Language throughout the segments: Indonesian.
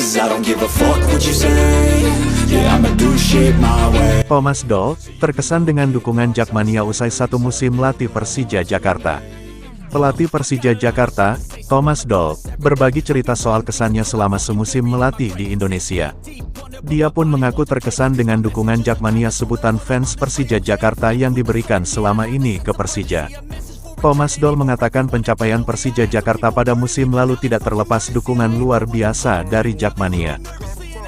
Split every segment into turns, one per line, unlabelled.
'cause I don't give a fuck what you say. Yeah, I'ma do shit my way.
Thomas Doll terkesan dengan dukungan Jakmania usai satu musim melatih Persija Jakarta. Pelatih Persija Jakarta, Thomas Doll, berbagi cerita soal kesannya selama semusim melatih di Indonesia. Dia pun mengaku terkesan dengan dukungan Jakmania, sebutan fans Persija Jakarta yang diberikan selama ini ke Persija. Thomas Doll mengatakan pencapaian Persija Jakarta pada musim lalu tidak terlepas dukungan luar biasa dari Jakmania.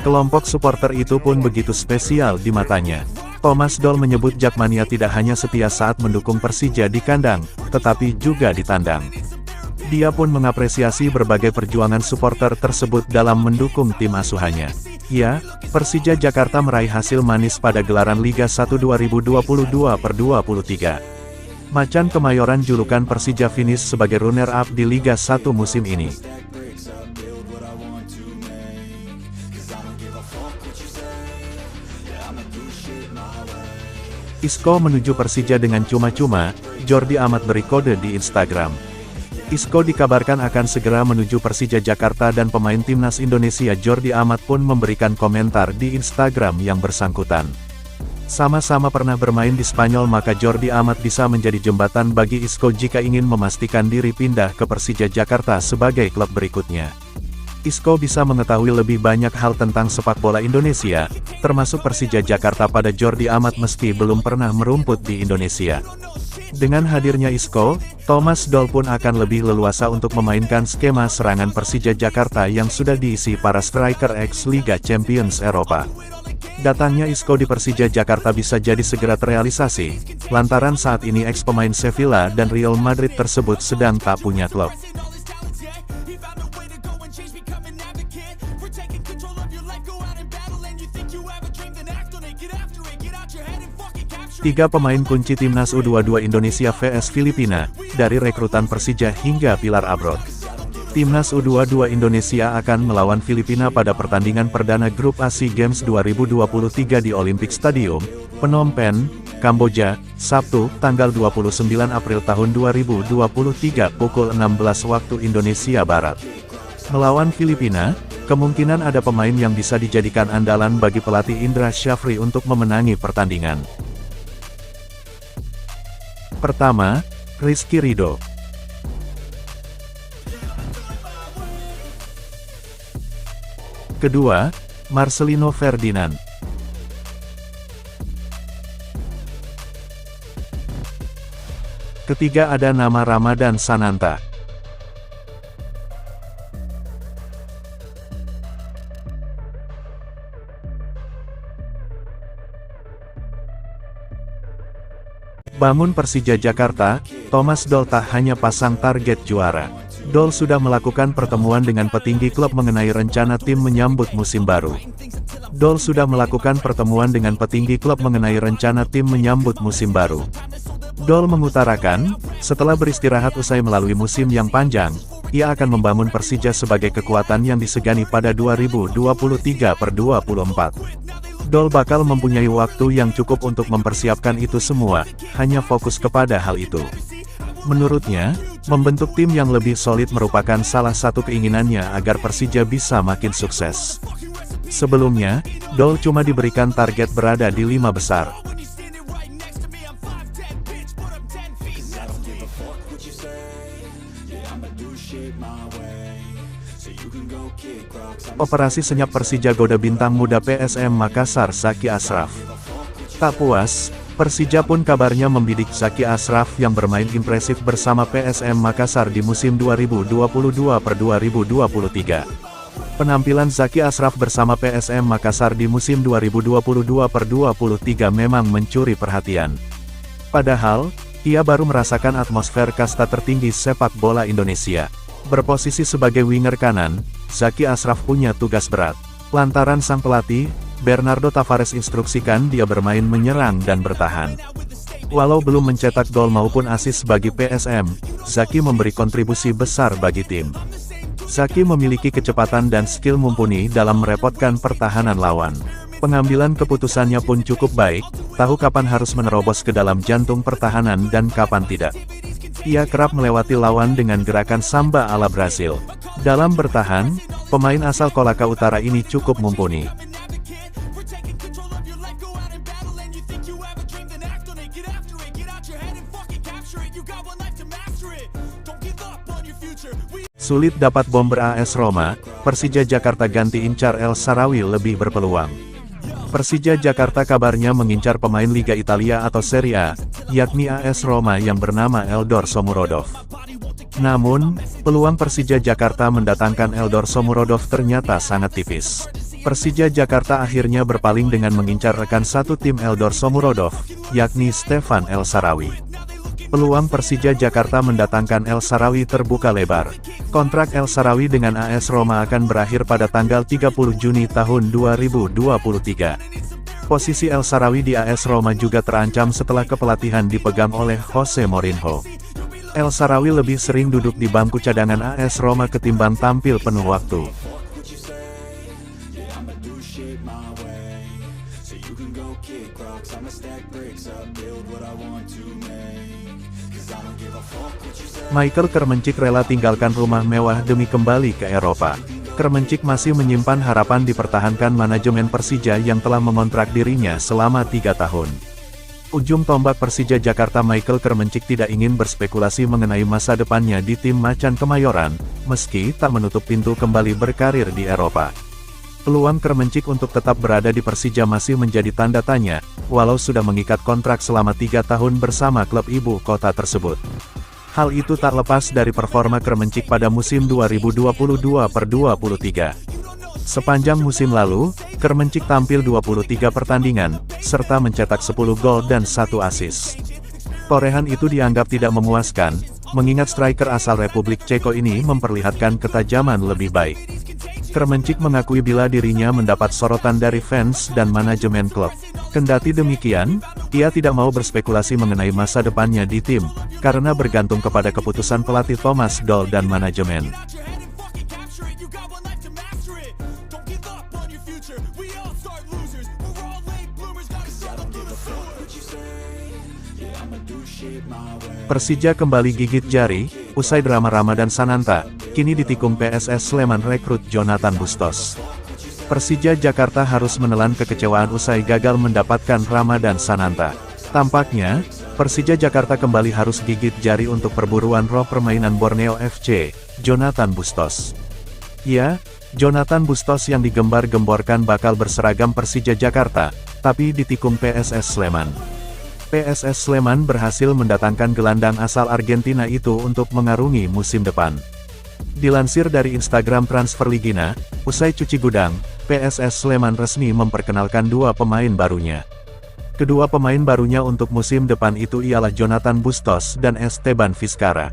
Kelompok supporter itu pun begitu spesial di matanya. Thomas Doll menyebut Jakmania tidak hanya setia saat mendukung Persija di kandang, tetapi juga di tandang. Dia pun mengapresiasi berbagai perjuangan supporter tersebut dalam mendukung tim asuhannya. Ya, Persija Jakarta meraih hasil manis pada gelaran Liga 1 2022/23. Macan Kemayoran julukan Persija finish sebagai runner-up di Liga 1 musim ini. Isco menuju Persija dengan cuma-cuma, Jordi Amat beri kode di Instagram. Isco dikabarkan akan segera menuju Persija Jakarta dan pemain timnas Indonesia Jordi Amat pun memberikan komentar di Instagram yang bersangkutan. Sama-sama pernah bermain di Spanyol, maka Jordi Amat bisa menjadi jembatan bagi Isco jika ingin memastikan diri pindah ke Persija Jakarta sebagai klub berikutnya. Isco bisa mengetahui lebih banyak hal tentang sepak bola Indonesia, termasuk Persija Jakarta pada Jordi Amat meski belum pernah merumput di Indonesia. Dengan hadirnya Isco, Thomas Doll pun akan lebih leluasa untuk memainkan skema serangan Persija Jakarta yang sudah diisi para striker ex Liga Champions Eropa. Datangnya Isco di Persija Jakarta bisa jadi segera terrealisasi, lantaran saat ini ex pemain Sevilla dan Real Madrid tersebut sedang tak punya klub. Tiga pemain kunci timnas U22 Indonesia vs Filipina, dari rekrutan Persija hingga pilar abroad. Timnas U22 Indonesia akan melawan Filipina pada pertandingan perdana grup A SEA Games 2023 di Olympic Stadium, Phnom Penh, Kamboja, Sabtu, tanggal 29 April tahun 2023 pukul 16 waktu Indonesia Barat. Melawan Filipina, kemungkinan ada pemain yang bisa dijadikan andalan bagi pelatih Indra Syafri untuk memenangi pertandingan. Pertama, Rizky Ridho. Kedua, Marcelino Ferdinand. Ketiga ada nama Ramadan Sananta. Bangun Persija Jakarta, Thomas Doll tak hanya pasang target juara. Doll sudah melakukan pertemuan dengan petinggi klub mengenai rencana tim menyambut musim baru. Doll sudah melakukan pertemuan dengan petinggi klub mengenai rencana tim menyambut musim baru. Doll mengutarakan, setelah beristirahat usai melalui musim yang panjang, ia akan membangun Persija sebagai kekuatan yang disegani pada 2023/24. Doll bakal mempunyai waktu yang cukup untuk mempersiapkan itu semua, hanya fokus kepada hal itu. Menurutnya, membentuk tim yang lebih solid merupakan salah satu keinginannya agar Persija bisa makin sukses. Sebelumnya, Doll cuma diberikan target berada di 5 besar. Operasi senyap Persija goda bintang muda PSM Makassar Zaki Ashraf. Tak puas, Persija pun kabarnya membidik Zaki Ashraf yang bermain impresif bersama PSM Makassar di musim 2022/2023. Penampilan Zaki Ashraf bersama PSM Makassar di musim 2022/23 memang mencuri perhatian. Padahal, ia baru merasakan atmosfer kasta tertinggi sepak bola Indonesia. Berposisi sebagai winger kanan, Zaki Ashraf punya tugas berat. Lantaran sang pelatih, Bernardo Tavares instruksikan dia bermain menyerang dan bertahan. Walau belum mencetak gol maupun assist bagi PSM, Zaki memberi kontribusi besar bagi tim. Zaki memiliki kecepatan dan skill mumpuni dalam merepotkan pertahanan lawan. Pengambilan keputusannya pun cukup baik, tahu kapan harus menerobos ke dalam jantung pertahanan dan kapan tidak. Ia kerap melewati lawan dengan gerakan samba ala Brasil. Dalam bertahan, Pemain asal Kolaka Utara ini cukup mumpuni. Sulit dapat bomber AS Roma, Persija Jakarta ganti incar El Shaarawy lebih berpeluang. Persija Jakarta kabarnya mengincar pemain Liga Italia atau Serie A, yakni AS Roma yang bernama Eldor Shomurodov. Namun, peluang Persija Jakarta mendatangkan Eldor Shomurodov ternyata sangat tipis. Persija Jakarta akhirnya berpaling dengan mengincar rekan satu tim Eldor Shomurodov, yakni Stefan El Shaarawy. Peluang Persija Jakarta mendatangkan El Shaarawy terbuka lebar. Kontrak El Shaarawy dengan AS Roma akan berakhir pada tanggal 30 Juni tahun 2023. Posisi El Shaarawy di AS Roma juga terancam setelah kepelatihan dipegang oleh Jose Mourinho. El Shaarawy lebih sering duduk di bangku cadangan AS Roma ketimbang tampil penuh waktu. Michael Kermencik rela tinggalkan rumah mewah demi kembali ke Eropa. Kermencik masih menyimpan harapan dipertahankan manajemen Persija yang telah mengontrak dirinya selama 3 tahun. Ujung tombak Persija Jakarta Michael Kermencik tidak ingin berspekulasi mengenai masa depannya di tim Macan Kemayoran, meski tak menutup pintu kembali berkarir di Eropa. Peluang Kermencik untuk tetap berada di Persija masih menjadi tanda tanya, walau sudah mengikat kontrak selama 3 tahun bersama klub ibu kota tersebut. Hal itu tak lepas dari performa Kermencik pada musim 2022-23. Sepanjang musim lalu, Kermencik tampil 23 pertandingan, serta mencetak 10 gol dan 1 assist. Torehan itu dianggap tidak memuaskan, mengingat striker asal Republik Ceko ini memperlihatkan ketajaman lebih baik. Kermencik mengakui bila dirinya mendapat sorotan dari fans dan manajemen klub. Kendati demikian, ia tidak mau berspekulasi mengenai masa depannya di tim, karena bergantung kepada keputusan pelatih Thomas Doll dan manajemen. Persija kembali gigit jari, usai drama Ramadan Sananta, kini ditikung PSS Sleman rekrut Jonathan Bustos. Persija Jakarta harus menelan kekecewaan usai gagal mendapatkan Ramadan Sananta. Tampaknya, Persija Jakarta kembali harus gigit jari untuk perburuan roh permainan Borneo FC, Jonathan Bustos. Ya, Jonathan Bustos yang digembar-gemborkan bakal berseragam Persija Jakarta, tapi ditikung PSS Sleman. PSS Sleman berhasil mendatangkan gelandang asal Argentina itu untuk mengarungi musim depan. Dilansir dari Instagram Transferligina, usai cuci gudang, PSS Sleman resmi memperkenalkan 2 pemain barunya. Kedua pemain barunya untuk musim depan itu ialah Jonathan Bustos dan Esteban Vizcara.